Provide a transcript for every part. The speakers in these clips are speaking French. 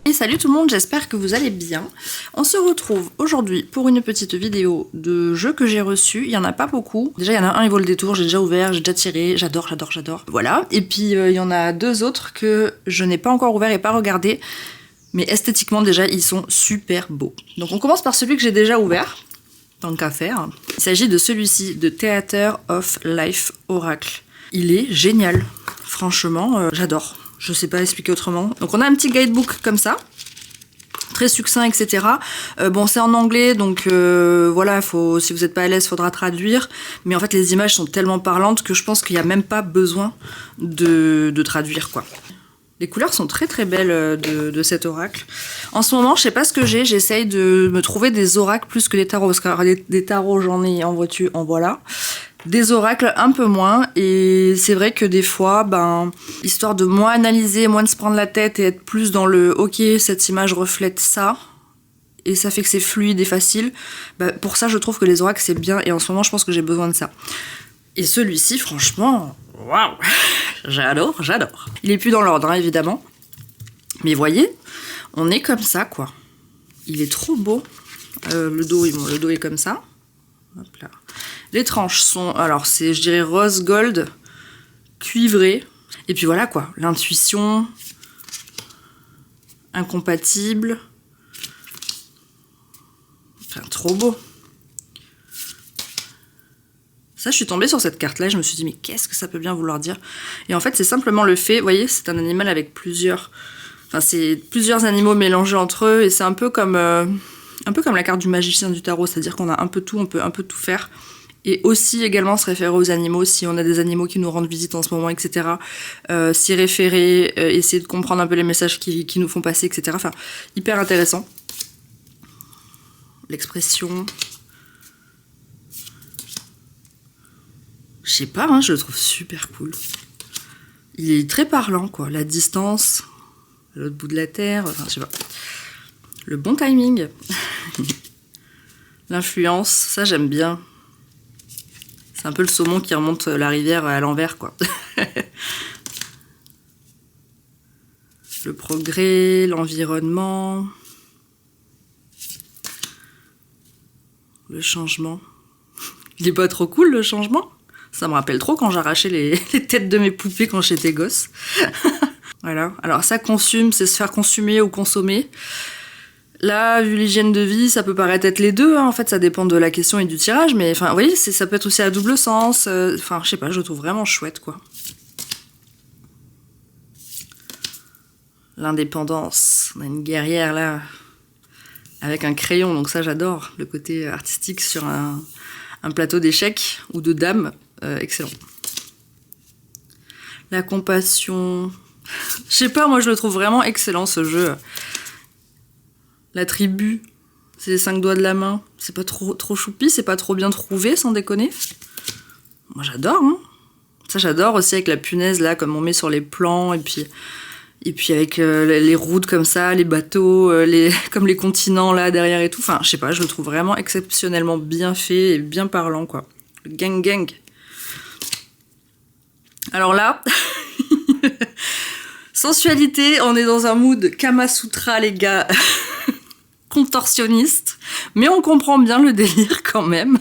Et salut tout le monde, j'espère que vous allez bien. On se retrouve aujourd'hui pour une petite vidéo de jeux que j'ai reçus. Il y en a pas beaucoup. Déjà il y en a un, il vaut le détour, j'ai déjà ouvert, j'ai déjà tiré, j'adore. Voilà. Et puis il y en a deux autres que je n'ai pas encore ouvert et pas regardé. Mais esthétiquement déjà ils sont super beaux. Donc on commence par celui que j'ai déjà ouvert, tant qu'à faire. Il s'agit de celui-ci, de Theater of Life Oracle. Il est génial. Franchement, j'adore. Je sais pas expliquer autrement. Donc on a un petit guidebook comme ça, très succinct, etc. Bon, c'est en anglais, donc voilà, si vous n'êtes pas à l'aise, il faudra traduire. Mais en fait, les images sont tellement parlantes que je pense qu'il n'y a même pas besoin de traduire, quoi. Les couleurs sont très très belles de cet oracle. En ce moment, je sais pas ce que j'ai, j'essaye de me trouver des oracles plus que des tarots, parce que des tarots, j'en ai, en vois-tu, en voilà. Des oracles un peu moins, et c'est vrai que des fois, histoire de moins analyser, moins de se prendre la tête et être plus dans le « ok, cette image reflète ça », et ça fait que c'est fluide et facile, pour ça je trouve que les oracles c'est bien, et en ce moment je pense que j'ai besoin de ça. Et celui-ci, franchement, waouh, j'adore. Il est plus dans l'ordre, hein, évidemment, mais voyez, on est comme ça, quoi. Il est trop beau. Le dos est comme ça. Hop là. Les tranches sont, alors c'est, je dirais, rose gold, cuivré. Et puis voilà quoi, l'intuition, incompatible. Enfin, trop beau. Ça, je suis tombée sur cette carte-là, je me suis dit, mais qu'est-ce que ça peut bien vouloir dire? Et en fait, c'est simplement le fait, vous voyez, c'est un animal avec plusieurs... Enfin, c'est plusieurs animaux mélangés entre eux, et c'est un peu comme la carte du magicien du tarot, c'est-à-dire qu'on a un peu tout, on peut un peu tout faire. Et aussi également se référer aux animaux, si on a des animaux qui nous rendent visite en ce moment, etc. S'y référer, essayer de comprendre un peu les messages qui nous font passer, etc. Enfin, hyper intéressant. L'expression... Je sais pas, hein, je le trouve super cool. Il est très parlant, quoi. La distance, à l'autre bout de la terre, enfin, je sais pas. Le bon timing. L'influence, ça j'aime bien. C'est un peu le saumon qui remonte la rivière à l'envers, quoi. Le progrès, l'environnement, le changement. Il est pas trop cool, le changement? Ça me rappelle trop quand j'arrachais les têtes de mes poupées quand j'étais gosse. Voilà. Alors ça consume, c'est se faire consumer ou consommer. Là, vu l'hygiène de vie, ça peut paraître être les deux, hein. En fait, ça dépend de la question et du tirage, mais enfin, vous voyez, ça peut être aussi à double sens. Enfin, je sais pas, je le trouve vraiment chouette, quoi. L'indépendance. On a une guerrière, là, avec un crayon, donc ça, j'adore. Le côté artistique sur un plateau d'échecs ou de dames, excellent. La compassion... Je sais pas, moi, je le trouve vraiment excellent, ce jeu. La tribu, c'est les 5 doigts de la main. C'est pas trop choupi, c'est pas trop bien trouvé, sans déconner. Moi, j'adore, hein. Ça, j'adore aussi avec la punaise, là, comme on met sur les plans, et puis avec les routes comme ça, les bateaux, comme les continents, là, derrière et tout. Enfin, je sais pas, je le trouve vraiment exceptionnellement bien fait et bien parlant, quoi. Le gang. Alors là... Sensualité, on est dans un mood Kama Sutra, les gars. Contorsionniste, mais on comprend bien le délire quand même.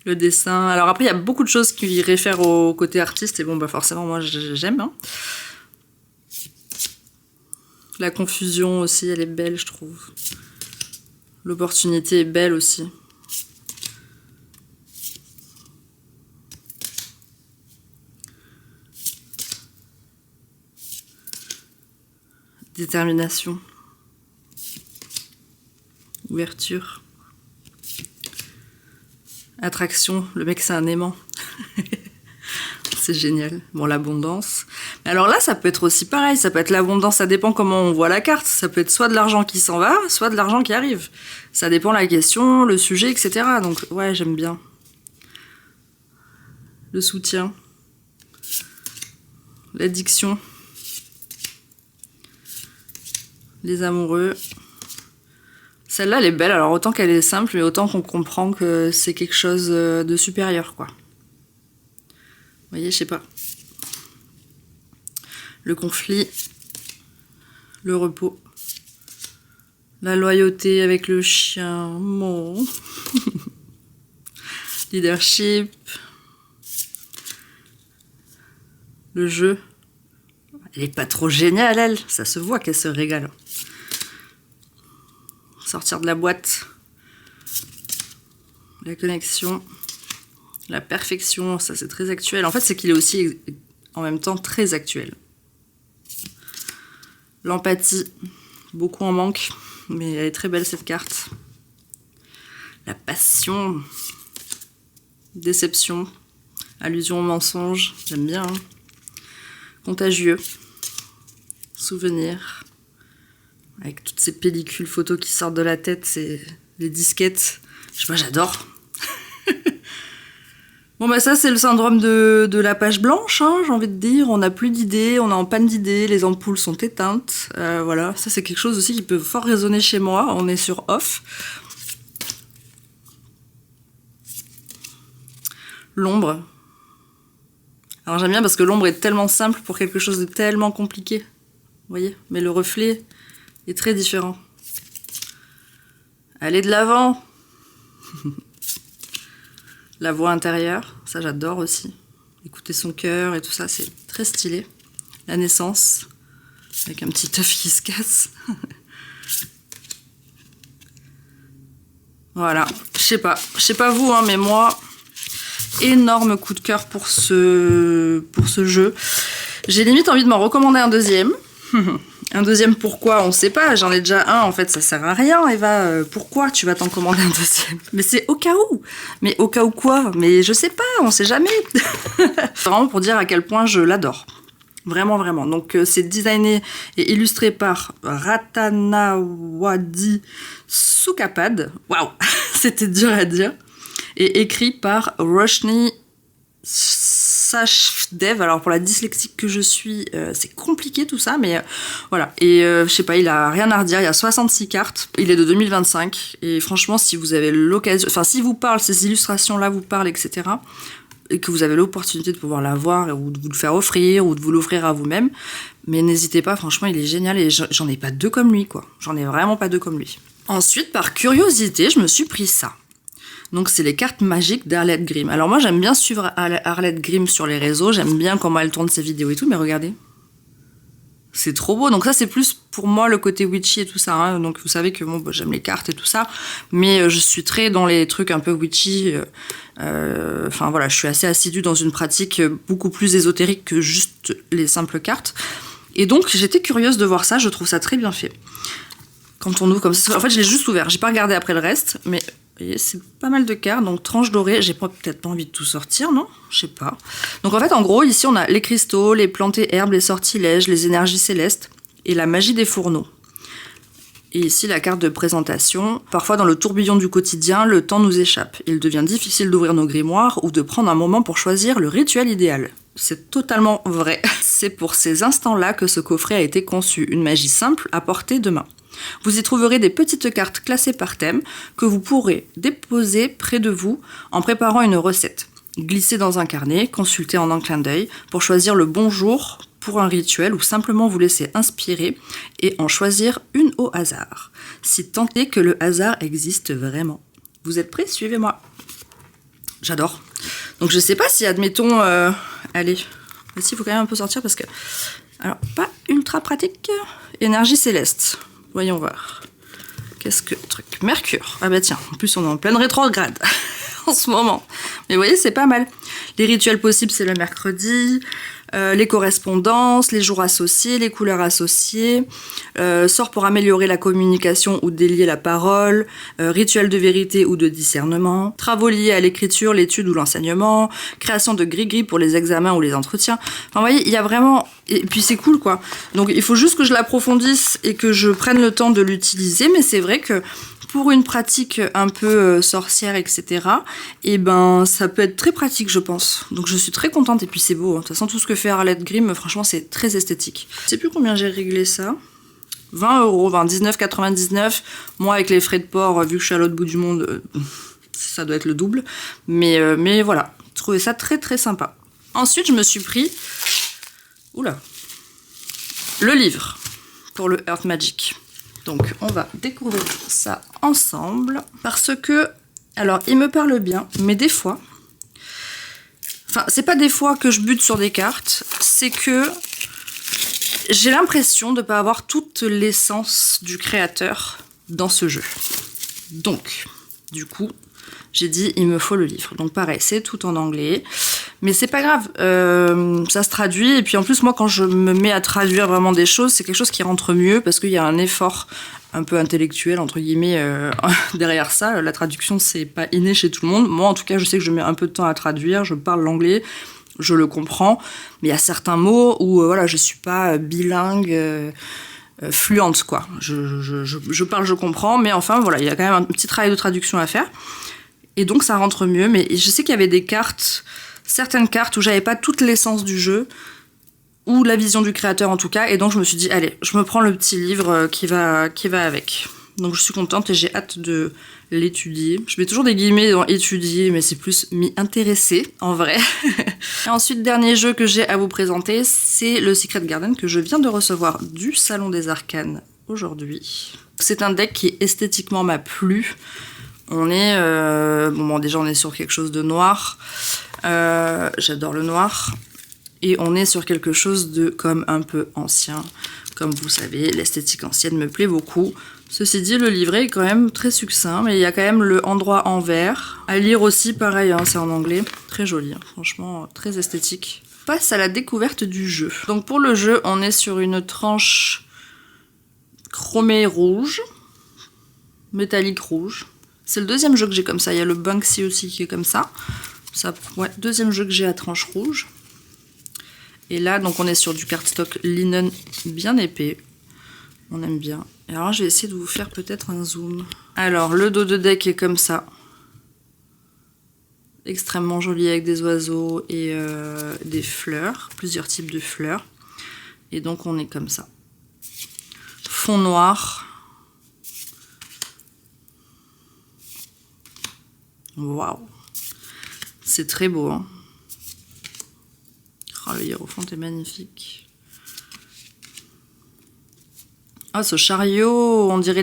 Le dessin, alors après il y a beaucoup de choses qui réfèrent au côté artiste, et bon forcément moi j'aime, hein. La confusion aussi, elle est belle, je trouve. L'opportunité est belle aussi. Détermination. Ouverture. Attraction. Le mec, c'est un aimant. C'est génial. Bon, l'abondance. Mais alors là, ça peut être aussi pareil. Ça peut être l'abondance, ça dépend comment on voit la carte. Ça peut être soit de l'argent qui s'en va, soit de l'argent qui arrive. Ça dépend la question, le sujet, etc. Donc, ouais, j'aime bien. Le soutien. L'addiction. Les amoureux. Celle-là, elle est belle. Alors, autant qu'elle est simple, mais autant qu'on comprend que c'est quelque chose de supérieur, quoi. Vous voyez, je sais pas. Le conflit, le repos, la loyauté avec le chien, bon. Leadership, le jeu. Elle est pas trop géniale, elle. Ça se voit qu'elle se régale. Sortir de la boîte. La connexion. La perfection, ça c'est très actuel. En fait, c'est qu'il est aussi en même temps très actuel. L'empathie, beaucoup en manque, mais elle est très belle cette carte. La passion, déception, allusion au mensonge, j'aime bien. Hein. Contagieux, souvenir, avec toutes ces pellicules photos qui sortent de la tête, c'est les disquettes. Je sais pas, j'adore. Bon bah ça c'est le syndrome de la page blanche, hein, j'ai envie de dire. On n'a plus d'idées, on est en panne d'idées, les ampoules sont éteintes. Voilà, ça c'est quelque chose aussi qui peut fort résonner chez moi. On est sur off. L'ombre. Alors j'aime bien parce que l'ombre est tellement simple pour quelque chose de tellement compliqué. Vous voyez? Mais le reflet est très différent. Allez de l'avant. La voix intérieure, ça j'adore aussi. Écouter son cœur et tout ça, c'est très stylé. La naissance, avec un petit œuf qui se casse. Voilà, je sais pas vous, hein, mais moi, énorme coup de cœur pour ce jeu. J'ai limite envie de m'en recommander un deuxième. Un deuxième pourquoi, on sait pas, j'en ai déjà un en fait, ça sert à rien Eva, pourquoi tu vas t'en commander un deuxième? Mais c'est au cas où. Mais au cas où quoi? Mais je sais pas, on sait jamais. Vraiment pour dire à quel point je l'adore. Vraiment, vraiment. Donc c'est designé et illustré par Ratanawadi Sukapad. Waouh, c'était dur à dire. Et écrit par Roshni Sachdev. Alors pour la dyslexique que je suis, c'est compliqué tout ça, mais voilà. Et je sais pas, il a rien à redire. Il y a 66 cartes. Il est de 2025. Et franchement, si vous avez l'occasion, enfin si vous parlent, ces illustrations-là vous parlent, etc. Et que vous avez l'opportunité de pouvoir la voir ou de vous le faire offrir ou de vous l'offrir à vous-même, mais n'hésitez pas, franchement il est génial et j'en ai pas deux comme lui quoi, j'en ai vraiment pas deux comme lui. Ensuite par curiosité je me suis pris ça, donc c'est les cartes magiques d'Arlette Grimm. Alors moi j'aime bien suivre Arlette Grimm sur les réseaux, j'aime bien comment elle tourne ses vidéos et tout, mais regardez, c'est trop beau. Donc ça c'est plus pour moi le côté witchy et tout ça, hein. Donc vous savez que bon, bah, j'aime les cartes et tout ça, mais je suis très dans les trucs un peu witchy. Enfin voilà, je suis assez assidue dans une pratique beaucoup plus ésotérique que juste les simples cartes. Et donc j'étais curieuse de voir ça, je trouve ça très bien fait. Quand on ouvre comme ça, en fait je l'ai juste ouvert, j'ai pas regardé après le reste, mais vous voyez, c'est pas mal de cartes, donc tranche dorée, j'ai peut-être pas envie de tout sortir, non? Je sais pas. Donc en fait, en gros, ici on a les cristaux, les plantes et herbes, les sortilèges, les énergies célestes et la magie des fourneaux. Et ici la carte de présentation. Parfois dans le tourbillon du quotidien, le temps nous échappe. Il devient difficile d'ouvrir nos grimoires ou de prendre un moment pour choisir le rituel idéal. C'est totalement vrai. C'est pour ces instants-là que ce coffret a été conçu, une magie simple à portée de main. Vous y trouverez des petites cartes classées par thème que vous pourrez déposer près de vous en préparant une recette. Glissez dans un carnet, consultez en un clin d'œil pour choisir le bon jour pour un rituel ou simplement vous laisser inspirer et en choisir une au hasard. Si tant est que le hasard existe vraiment. Vous êtes prêts? Suivez-moi. J'adore. Donc je sais pas si admettons... allez, ici il faut quand même un peu sortir parce que... Alors, pas ultra pratique. Énergie céleste. Voyons voir. Qu'est-ce que truc? Mercure. Ah bah tiens, en plus on est en pleine rétrograde en ce moment. Mais vous voyez, c'est pas mal. Les rituels possibles, c'est le mercredi. Les correspondances, les jours associés, les couleurs associées, sort pour améliorer la communication ou délier la parole, rituel de vérité ou de discernement, travaux liés à l'écriture, l'étude ou l'enseignement, création de gris-gris pour les examens ou les entretiens. Enfin, vous voyez, il y a vraiment... Et puis c'est cool, quoi. Donc il faut juste que je l'approfondisse et que je prenne le temps de l'utiliser, mais c'est vrai que pour une pratique un peu sorcière, etc., et ben ça peut être très pratique, je pense. Donc je suis très contente, et puis c'est beau. Hein. De toute façon, tout ce que fait Arlette Grimm, franchement, c'est très esthétique. Je sais plus combien j'ai réglé ça. 20 €, 19,99 €. Moi, avec les frais de port, vu que je suis à l'autre bout du monde, ça doit être le double. Mais voilà, je trouvais ça très très sympa. Ensuite, je me suis pris... Oula. Le livre pour le Earth Magic. Donc, on va découvrir ça ensemble. Parce que... Alors, il me parle bien, mais des fois... Enfin, c'est pas des fois que je bute sur des cartes, c'est que j'ai l'impression de ne pas avoir toute l'essence du créateur dans ce jeu. Donc, du coup, j'ai dit, il me faut le livre. Donc pareil, c'est tout en anglais. Mais c'est pas grave, ça se traduit. Et puis en plus, moi, quand je me mets à traduire vraiment des choses, c'est quelque chose qui rentre mieux parce qu'il y a un effort un peu intellectuel, entre guillemets, derrière ça. La traduction, c'est pas inné chez tout le monde. Moi, en tout cas, je sais que je mets un peu de temps à traduire. Je parle l'anglais, je le comprends. Mais il y a certains mots où, voilà, je suis pas bilingue... fluente, quoi. Je parle, je comprends, mais enfin, voilà, il y a quand même un petit travail de traduction à faire. Et donc, ça rentre mieux. Mais je sais qu'il y avait des cartes, certaines cartes où j'avais pas toute l'essence du jeu, ou la vision du créateur en tout cas, et donc je me suis dit, allez, je me prends le petit livre qui va avec. Donc je suis contente et j'ai hâte de l'étudier. Je mets toujours des guillemets dans étudier, mais c'est plus m'y intéresser, en vrai. Et ensuite, dernier jeu que j'ai à vous présenter, c'est le Secret Garden que je viens de recevoir du Salon des Arcanes aujourd'hui. C'est un deck qui esthétiquement m'a plu. On est... bon, déjà on est sur quelque chose de noir. J'adore le noir. Et on est sur quelque chose de comme un peu ancien. Comme vous savez, l'esthétique ancienne me plaît beaucoup. Ceci dit, le livret est quand même très succinct, mais il y a quand même le endroit en vert. À lire aussi, pareil, hein, c'est en anglais. Très joli, hein, franchement, très esthétique. On passe à la découverte du jeu. Donc pour le jeu, on est sur une tranche chromée rouge, métallique rouge. C'est le deuxième jeu que j'ai comme ça. Il y a le Banksy aussi qui est comme ça. Ouais, deuxième jeu que j'ai à tranche rouge. Et là, donc on est sur du cardstock linen bien épais. On aime bien. Et alors, je vais essayer de vous faire peut-être un zoom. Alors, le dos de deck est comme ça. Extrêmement joli avec des oiseaux et des fleurs. Plusieurs types de fleurs. Et donc, on est comme ça. Fond noir. Waouh. C'est très beau, hein. Oh, le hiérophant est magnifique. Ah, ce chariot, on dirait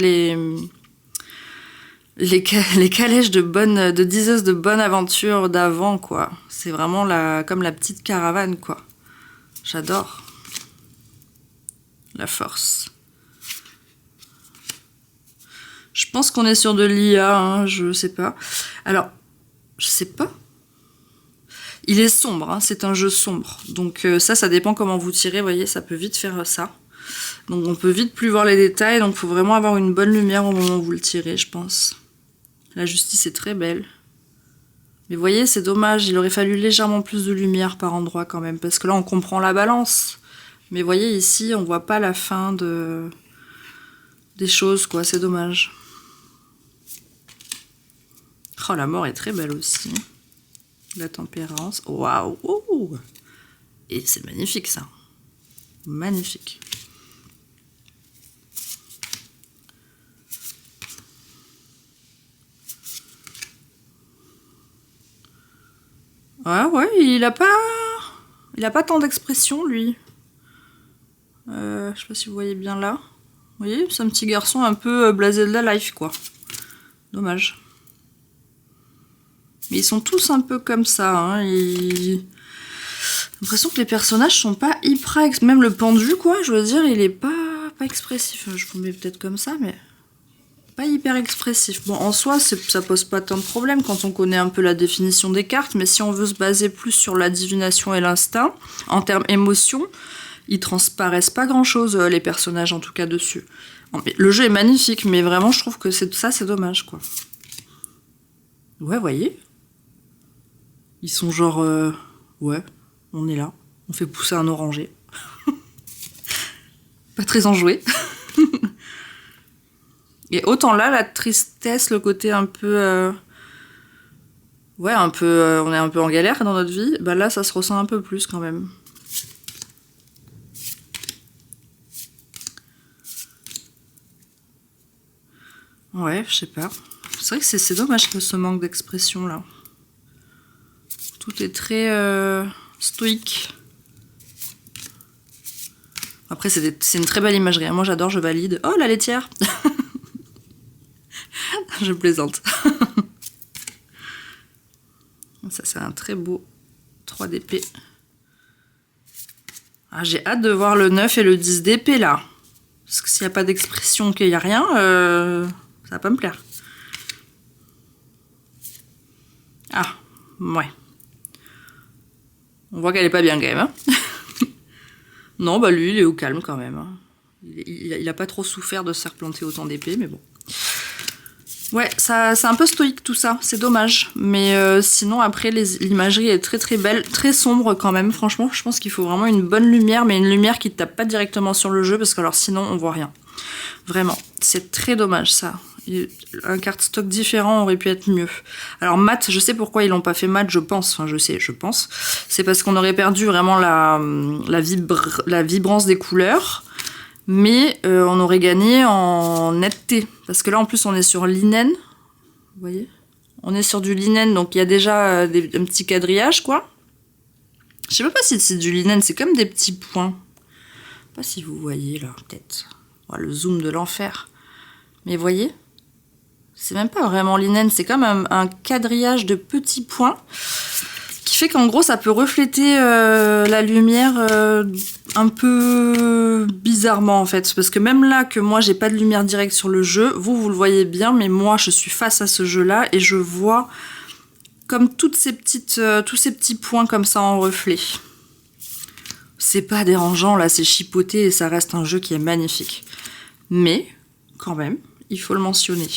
les calèches de diseuses de bonne aventure d'avant, quoi. C'est vraiment comme la petite caravane, quoi. J'adore. La force. Je pense qu'on est sur de l'IA, hein, je sais pas. Alors, je sais pas. Il est sombre, hein, c'est un jeu sombre. Donc ça dépend comment vous tirez, vous voyez, ça peut vite faire ça. Donc on peut vite plus voir les détails, donc il faut vraiment avoir une bonne lumière au moment où vous le tirez, je pense. La justice est très belle. Mais vous voyez, c'est dommage, il aurait fallu légèrement plus de lumière par endroit quand même, parce que là on comprend la balance. Mais vous voyez, ici, on voit pas la fin des choses, quoi, c'est dommage. Oh, la mort est très belle aussi. La tempérance. Waouh! Oh, et c'est magnifique, ça. Magnifique. Ah ouais, il a pas tant d'expression, lui. Je sais pas si vous voyez bien là. Vous voyez, c'est un petit garçon un peu blasé de la life, quoi. Dommage. Mais ils sont tous un peu comme ça. Hein. J'ai l'impression que les personnages sont pas hyper... Même le pendu, quoi, je veux dire, il est pas expressif. Je vous mets peut-être comme ça, mais... Pas hyper expressif. Bon, en soi, ça pose pas tant de problèmes quand on connaît un peu la définition des cartes, mais si on veut se baser plus sur la divination et l'instinct, en termes émotion, ils transparaissent pas grand-chose, les personnages, en tout cas, dessus. Le jeu est magnifique, mais vraiment, je trouve que c'est dommage, quoi. Ouais, voyez. Ils sont genre... ouais, on est là. On fait pousser un oranger. Pas très enjoué. Et autant là, la tristesse, le côté un peu... ouais, un peu... on est un peu en galère dans notre vie. Bah là, ça se ressent un peu plus quand même. Ouais, je sais pas. C'est vrai que c'est dommage que ce manque d'expression là. Tout est très stoïque. Après, c'est une très belle imagerie. Moi, j'adore, je valide. Oh, la laitière. Je plaisante. Ça, c'est un très beau 3 d'épée. Ah, j'ai hâte de voir le 9 et le 10 d'épée, là. Parce que s'il n'y a pas d'expression, qu'il n'y a rien, ça va pas me plaire. Ah, ouais. On voit qu'elle est pas bien, quand même. Hein. Non, bah lui, il est au calme, quand même. Hein. Il a pas trop souffert de se faire planter autant d'épées, mais bon. Ouais, c'est un peu stoïque tout ça, c'est dommage. Mais sinon, après, l'imagerie est très très belle, très sombre quand même. Franchement, je pense qu'il faut vraiment une bonne lumière, mais une lumière qui ne tape pas directement sur le jeu, parce que alors sinon, on voit rien. Vraiment, c'est très dommage ça. Un cardstock différent aurait pu être mieux. Alors mat, je sais pourquoi ils l'ont pas fait mat, je pense. Enfin, je pense. C'est parce qu'on aurait perdu vraiment la vibrance des couleurs. Mais on aurait gagné en netteté. Parce que là, en plus, on est sur linen. Vous voyez ? On est sur du linen, donc il y a déjà un petit quadrillage, quoi. Je sais même pas si c'est du linen, c'est comme des petits points. Je sais pas si vous voyez, là, peut-être. Oh, le zoom de l'enfer. Mais vous voyez ? C'est même pas vraiment linen, c'est comme un quadrillage de petits points. Qui fait qu'en gros ça peut refléter la lumière un peu bizarrement en fait, parce que même là que moi j'ai pas de lumière directe sur le jeu, vous le voyez bien, mais moi je suis face à ce jeu là et je vois comme tous ces petits points comme ça en reflet. C'est pas dérangeant là, c'est chipoté et ça reste un jeu qui est magnifique, mais quand même il faut le mentionner.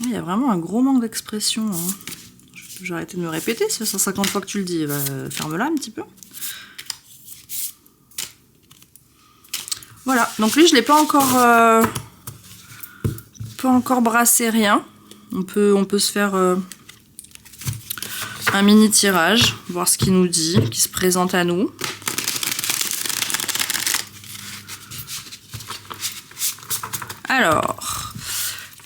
Il y a vraiment un gros manque d'expression. Hein. Je vais arrêter de me répéter, ça fait 150 fois que tu le dis. Bah, ferme-la un petit peu. Voilà, donc lui, je l'ai pas encore brassé rien. On peut se faire un mini tirage, voir ce qu'il nous dit, qui se présente à nous. Alors...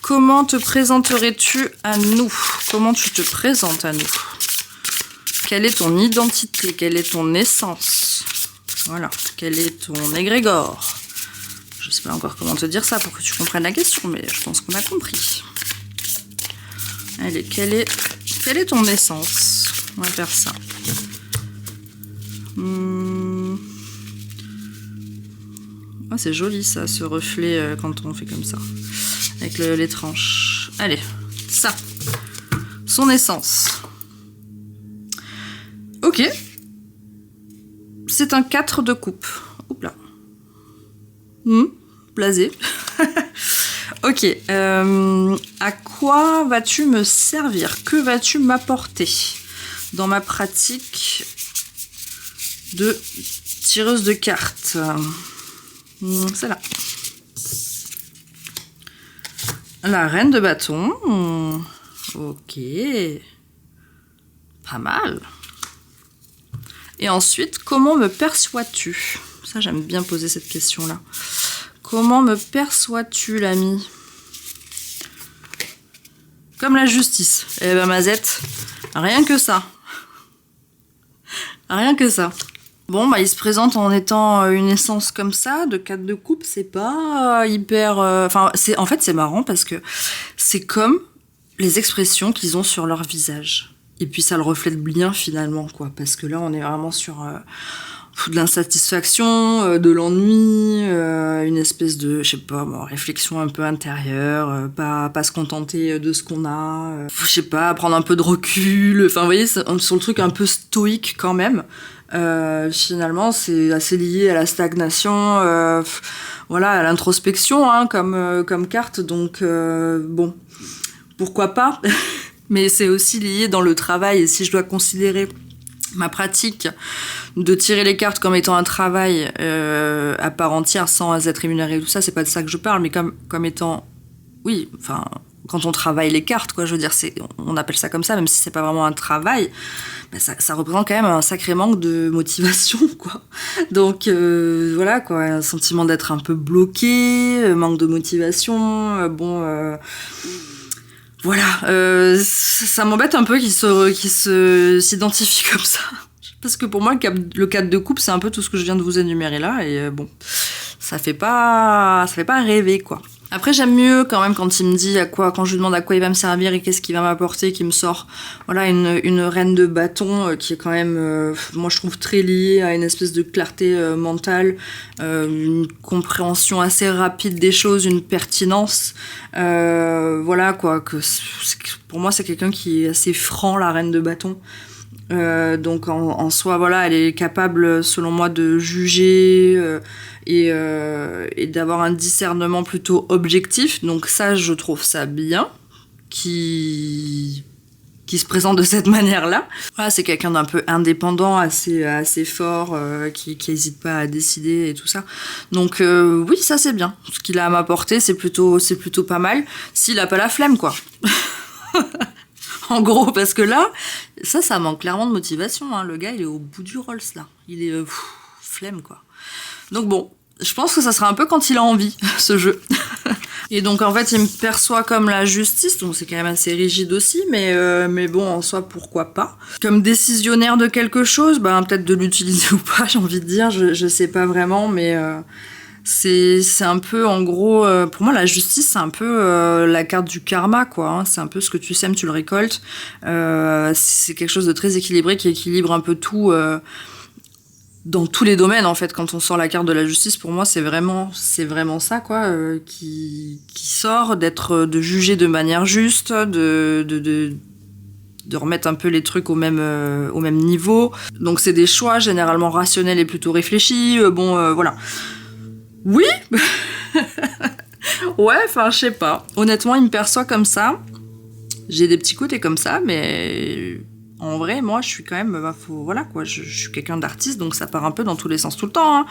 Comment te présenterais-tu à nous? Comment tu te présentes à nous? Quelle est ton identité? Quelle est ton essence? Voilà. Quel est ton égrégore? Je sais pas encore comment te dire ça pour que tu comprennes la question, mais je pense qu'on a compris. Allez, quelle est ton essence? On va faire ça. Oh, c'est joli ça, ce reflet quand on fait comme ça. Avec les tranches. Allez, ça. Son essence. Ok. C'est un 4 de coupe. Oups là. Blasé. Ok. À quoi vas-tu me servir? Que vas-tu m'apporter dans ma pratique de tireuse de cartes? Celle-là. La reine de bâton. Ok. Pas mal. Et ensuite, comment me perçois-tu? Ça, j'aime bien poser cette question-là. Comment me perçois-tu, l'ami? Comme la justice. Eh ben, Mazette, rien que ça. Rien que ça. Bon, bah, il se présente en étant une essence comme ça, de 4 de coupe, c'est pas hyper... Enfin, en fait, c'est marrant parce que c'est comme les expressions qu'ils ont sur leur visage. Et puis, ça le reflète bien, finalement, quoi. Parce que là, on est vraiment sur de l'insatisfaction, de l'ennui, une espèce de, je sais pas, réflexion un peu intérieure, pas se contenter de ce qu'on a, je sais pas, prendre un peu de recul. Enfin, vous voyez, sur le truc un peu stoïque, quand même. Finalement c'est assez lié à la stagnation, voilà, à l'introspection, hein, comme carte, donc bon, pourquoi pas. Mais c'est aussi lié dans le travail, et si je dois considérer ma pratique de tirer les cartes comme étant un travail à part entière sans être rémunéré et tout ça, c'est pas de ça que je parle, mais comme étant, oui, enfin, quand on travaille les cartes, quoi. Je veux dire, on appelle ça comme ça, même si c'est pas vraiment un travail. Bah ça représente quand même un sacré manque de motivation, quoi. Donc voilà, quoi, un sentiment d'être un peu bloqué, manque de motivation. Voilà, ça m'embête un peu qu'il s'identifie comme ça. Parce que pour moi, le cadre de couple, c'est un peu tout ce que je viens de vous énumérer là, et bon, ça fait pas rêver, quoi. Après, j'aime mieux quand même quand il me dit quand je lui demande à quoi il va me servir et qu'est-ce qu'il va m'apporter, qu'il me sort, voilà, une reine de bâton qui est quand même, moi je trouve très liée à une espèce de clarté mentale, une compréhension assez rapide des choses, une pertinence, voilà, quoi, pour moi c'est quelqu'un qui est assez franc, la reine de bâton. Donc en soi, voilà, elle est capable, selon moi, de juger et d'avoir un discernement plutôt objectif. Donc ça, je trouve ça bien, qui se présente de cette manière-là. Voilà, c'est quelqu'un d'un peu indépendant, assez fort, qui hésite pas à décider et tout ça. Donc oui, ça c'est bien. Ce qu'il a à m'apporter, c'est plutôt pas mal. S'il a pas la flemme, quoi. En gros, parce que là, ça manque clairement de motivation, hein. Le gars, il est au bout du Rolls, là. Il est flemme, quoi. Donc bon, je pense que ça sera un peu quand il a envie, ce jeu. Et donc, en fait, il me perçoit comme la justice, donc c'est quand même assez rigide aussi, mais bon, en soi, pourquoi pas. Comme décisionnaire de quelque chose, peut-être de l'utiliser ou pas, j'ai envie de dire, je sais pas vraiment, mais... C'est un peu, en gros, pour moi, la justice, c'est un peu la carte du karma, quoi. Hein. C'est un peu ce que tu sèmes, tu le récoltes. C'est quelque chose de très équilibré qui équilibre un peu tout dans tous les domaines, en fait. Quand on sort la carte de la justice, pour moi, c'est vraiment ça, quoi, qui sort, de juger de manière juste, de remettre un peu les trucs au même niveau. Donc, c'est des choix généralement rationnels et plutôt réfléchis. Voilà. Oui. Ouais, enfin, je sais pas. Honnêtement, il me perçoit comme ça. J'ai des petits côtés comme ça, mais en vrai, moi, je suis quand même... voilà, quoi. Je suis quelqu'un d'artiste, donc ça part un peu dans tous les sens tout le temps.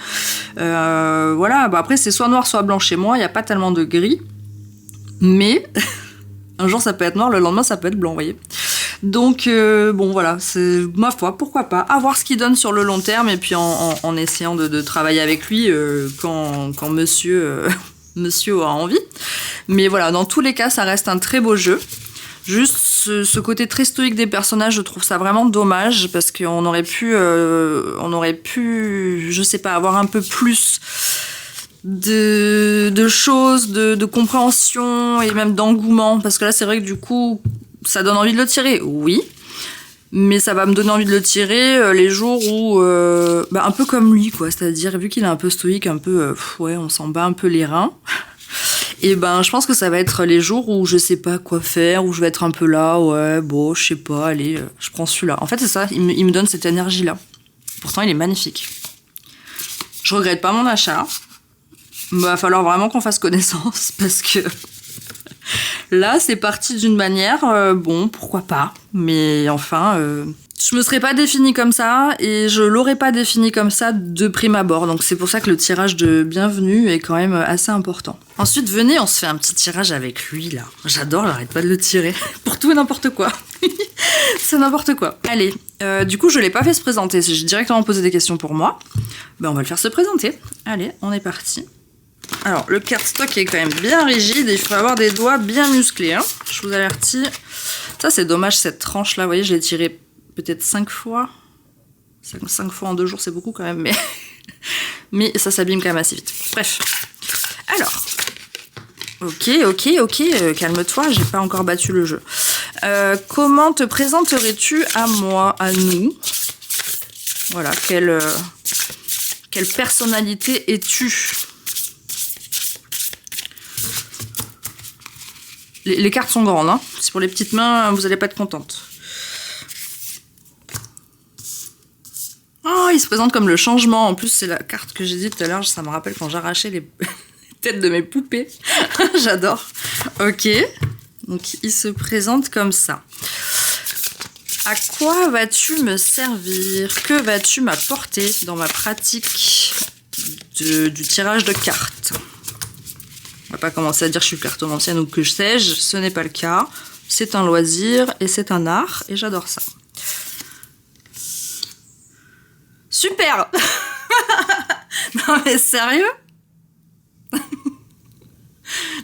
Hein. Voilà, après, c'est soit noir, soit blanc chez moi. Il n'y a pas tellement de gris. Mais un jour, ça peut être noir, le lendemain, ça peut être blanc, vous voyez. Donc, voilà, c'est ma foi, pourquoi pas. À voir ce qu'il donne sur le long terme, et puis en essayant de travailler avec lui quand monsieur, monsieur a envie. Mais voilà, dans tous les cas, ça reste un très beau jeu. Juste ce côté très stoïque des personnages, je trouve ça vraiment dommage, parce qu'on aurait pu, je sais pas, avoir un peu plus de choses, de compréhension et même d'engouement, parce que là, c'est vrai que du coup... Ça donne envie de le tirer, oui. Mais ça va me donner envie de le tirer les jours où... un peu comme lui, quoi. C'est-à-dire, vu qu'il est un peu stoïque, un peu... on s'en bat un peu les reins. Et je pense que ça va être les jours où je sais pas quoi faire, où je vais être un peu là, je sais pas, allez, je prends celui-là. En fait, c'est ça, il me donne cette énergie-là. Pourtant, il est magnifique. Je regrette pas mon achat. Va falloir vraiment qu'on fasse connaissance, parce que... Là, c'est parti d'une manière, pourquoi pas, mais enfin, je me serais pas définie comme ça, et je l'aurais pas définie comme ça de prime abord, donc c'est pour ça que le tirage de bienvenue est quand même assez important. Ensuite, venez, on se fait un petit tirage avec lui, là. J'adore, j'arrête pas de le tirer, pour tout et n'importe quoi. C'est n'importe quoi. Allez, du coup, je l'ai pas fait se présenter, j'ai directement posé des questions pour moi. On va le faire se présenter. Allez, on est parti. Alors, le cardstock est quand même bien rigide et il faut avoir des doigts bien musclés. Hein. Je vous avertis. Ça, c'est dommage, cette tranche-là. Vous voyez, je l'ai tirée peut-être 5 fois. 5 fois en 2 jours, c'est beaucoup quand même. Mais ça s'abîme quand même assez vite. Bref. Alors. Ok. Calme-toi, j'ai pas encore battu le jeu. Comment te présenterais-tu à moi, à nous? Voilà, quelle personnalité es-tu? Les cartes sont grandes, hein. C'est pour les petites mains, vous allez pas être contente. Oh, il se présente comme le changement. En plus, c'est la carte que j'ai dit tout à l'heure. Ça me rappelle quand j'arrachais les têtes de mes poupées. J'adore. Ok. Donc, il se présente comme ça. À quoi vas-tu me servir? Que vas-tu m'apporter dans ma pratique du tirage de cartes? On va pas commencer à dire que je suis cartomancienne ou que sais-je, ce n'est pas le cas. C'est un loisir et c'est un art et j'adore ça. Super. Non mais sérieux?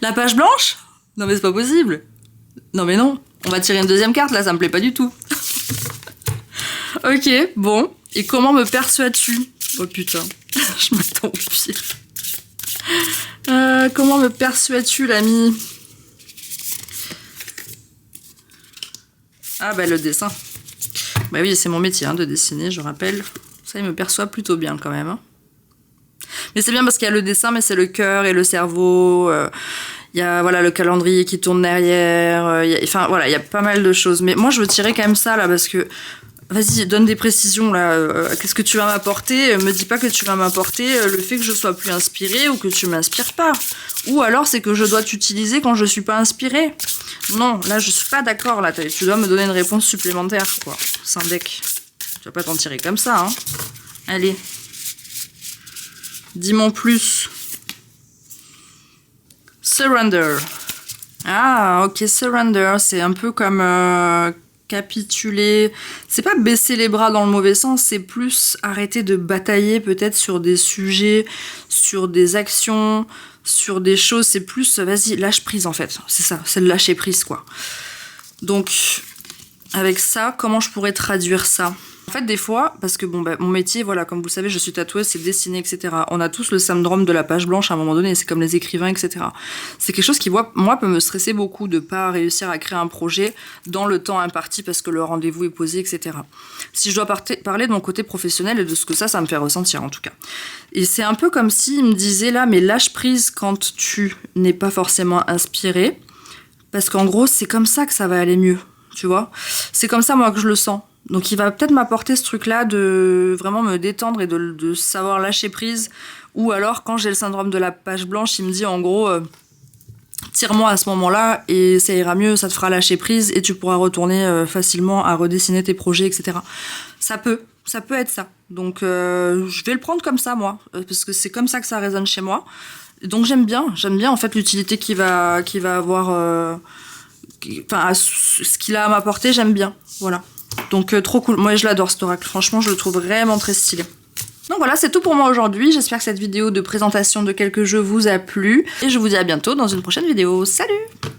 La page blanche? Non mais c'est pas possible. Non mais non, on va tirer une deuxième carte là, ça me plaît pas du tout. Ok, bon. Et comment me persuades-tu? Oh putain, je m'attends au pire. Comment me persuades-tu, l'ami? Ah bah le dessin. Bah oui, c'est mon métier hein, de dessiner, je rappelle. Ça, il me perçoit plutôt bien quand même. Hein. Mais c'est bien parce qu'il y a le dessin, mais c'est le cœur et le cerveau. Il y a voilà, le calendrier qui tourne derrière. Enfin voilà, il y a pas mal de choses. Mais moi, je veux tirer quand même ça là parce que... Vas-y, donne des précisions là. Qu'est-ce que tu vas m'apporter? Me dis pas que tu vas m'apporter le fait que je sois plus inspirée ou que tu m'inspires pas. Ou alors c'est que je dois t'utiliser quand je suis pas inspirée. Non, là je suis pas d'accord là. Tu dois me donner une réponse supplémentaire quoi. Sindec. Tu vas pas t'en tirer comme ça hein. Allez. Dis-moi plus. Surrender. Ah ok, surrender. C'est un peu comme... capituler, c'est pas baisser les bras dans le mauvais sens, c'est plus arrêter de batailler peut-être sur des sujets, sur des actions, sur des choses, c'est plus, vas-y, lâche prise en fait, c'est ça, c'est le lâcher prise quoi. Donc, avec ça, comment je pourrais traduire ça? En fait, des fois, parce que bon, bah, mon métier, voilà, comme vous le savez, je suis tatoueuse, c'est dessiner, etc. On a tous le syndrome de la page blanche à un moment donné, c'est comme les écrivains, etc. C'est quelque chose qui, moi, peut me stresser beaucoup de pas réussir à créer un projet dans le temps imparti parce que le rendez-vous est posé, etc. Si je dois parler de mon côté professionnel et de ce que ça me fait ressentir, en tout cas. Et c'est un peu comme s'il me disait là, mais lâche prise quand tu n'es pas forcément inspiré, parce qu'en gros, c'est comme ça que ça va aller mieux, tu vois. C'est comme ça, moi, que je le sens. Donc il va peut-être m'apporter ce truc-là de vraiment me détendre et de savoir lâcher prise. Ou alors quand j'ai le syndrome de la page blanche, il me dit en gros tire-moi à ce moment-là et ça ira mieux, ça te fera lâcher prise et tu pourras retourner facilement à redessiner tes projets, etc. Ça peut être ça. Donc je vais le prendre comme ça moi, parce que c'est comme ça que ça résonne chez moi. Donc j'aime bien en fait l'utilité qu'il va avoir, enfin ce qu'il a à m'apporter, j'aime bien, voilà. Donc trop cool, moi je l'adore cet oracle, franchement je le trouve vraiment très stylé. Donc voilà, c'est tout pour moi aujourd'hui, j'espère que cette vidéo de présentation de quelques jeux vous a plu, et je vous dis à bientôt dans une prochaine vidéo, salut!